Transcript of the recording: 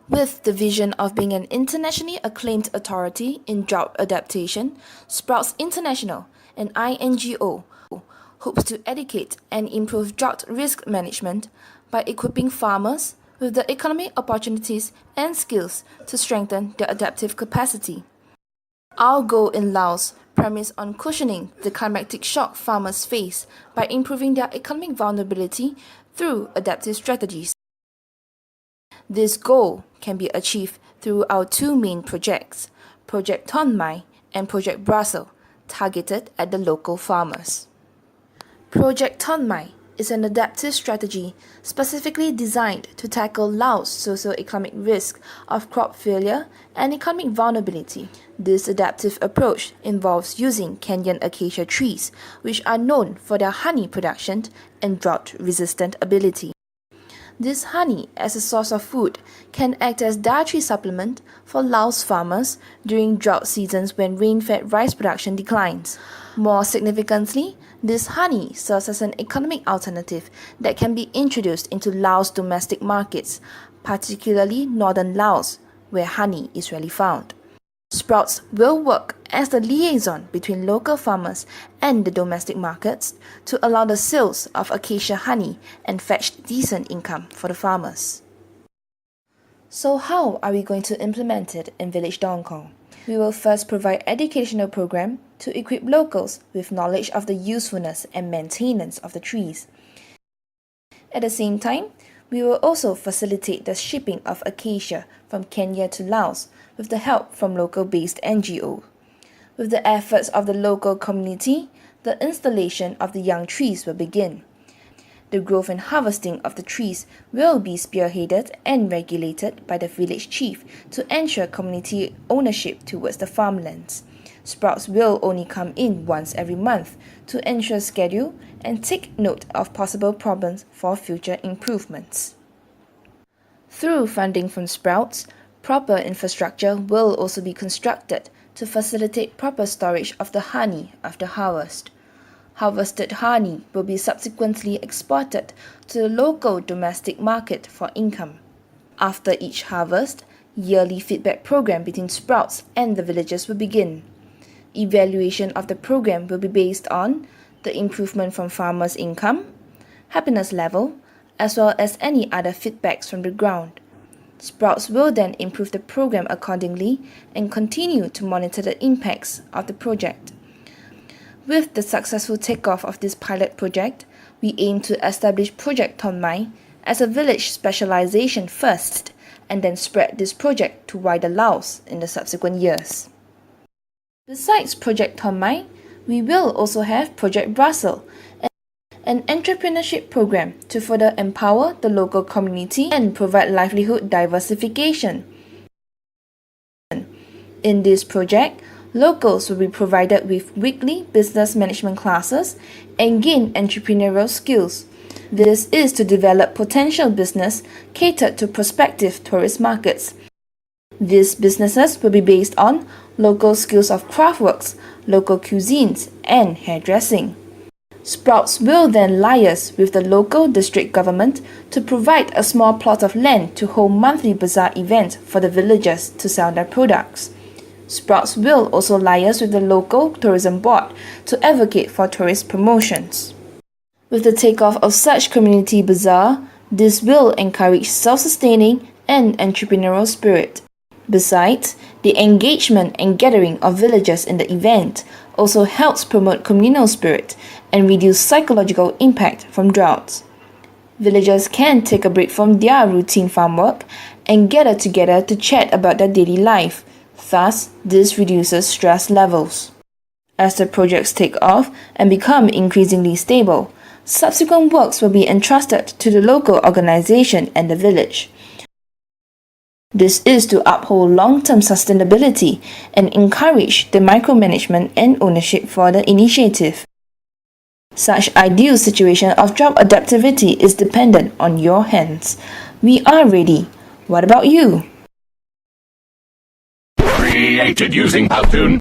With the vision of being an internationally acclaimed authority in drought adaptation, Sprouts International, an INGO, hopes to educate and improve drought risk management by equipping farmers with the economic opportunities and skills to strengthen their adaptive capacity. Our goal in Laos premise on cushioning the climatic shock farmers face by improving their economic vulnerability through adaptive strategies. This goal can be achieved through our two main projects, Project Tonmai and Project Brussels, targeted at the local farmers. Project Tonmai is an adaptive strategy specifically designed to tackle Laos' socio-economic risk of crop failure and economic vulnerability. This adaptive approach involves using Kenyan acacia trees, which are known for their honey production and drought-resistant ability. This honey, as a source of food, can act as dietary supplement for Laos farmers during drought seasons when rain-fed rice production declines. More significantly, this honey serves as an economic alternative that can be introduced into Laos' domestic markets, particularly northern Laos, where honey is rarely found. Sprouts will work as the liaison between local farmers and the domestic markets to allow the sales of acacia honey and fetch decent income for the farmers. So how are we going to implement it in Village Dongkong? We will first provide educational program to equip locals with knowledge of the usefulness and maintenance of the trees. At the same time, we will also facilitate the shipping of acacia from Kenya to Laos with the help from local-based NGO. With the efforts of the local community, the installation of the young trees will begin. The growth and harvesting of the trees will be spearheaded and regulated by the village chief to ensure community ownership towards the farmlands. Sprouts will only come in once every month to ensure schedule and take note of possible problems for future improvements. Through funding from Sprouts, proper infrastructure will also be constructed to facilitate proper storage of the honey after harvest. Harvested honey will be subsequently exported to the local domestic market for income. After each harvest, yearly feedback program between Sprouts and the villagers will begin. Evaluation of the program will be based on the improvement from farmers' income, happiness level, as well as any other feedbacks from the ground. Sprouts will then improve the program accordingly and continue to monitor the impacts of the project. With the successful takeoff of this pilot project, we aim to establish Project Tonmai as a village specialization first, and then spread this project to wider Laos in the subsequent years. Besides Project Tonmai, we will also have Project Brussels, an entrepreneurship program to further empower the local community and provide livelihood diversification. In this project, locals will be provided with weekly business management classes and gain entrepreneurial skills. This is to develop potential business catered to prospective tourist markets. These businesses will be based on local skills of craftworks, local cuisines, and hairdressing. Sprouts will then liaise with the local district government to provide a small plot of land to hold monthly bazaar events for the villagers to sell their products. Sprouts will also liaise with the local tourism board to advocate for tourist promotions. With the takeoff of such community bazaar, this will encourage self-sustaining and entrepreneurial spirit. Besides, the engagement and gathering of villagers in the event also helps promote communal spirit and reduce psychological impact from droughts. Villagers can take a break from their routine farm work and gather together to chat about their daily life. Thus, this reduces stress levels. As the projects take off and become increasingly stable, subsequent works will be entrusted to the local organization and the village. This is to uphold long-term sustainability and encourage the micromanagement and ownership for the initiative. Such ideal situation of drought adaptivity is dependent on your hands. We are ready. What about you? Created using Powtoon.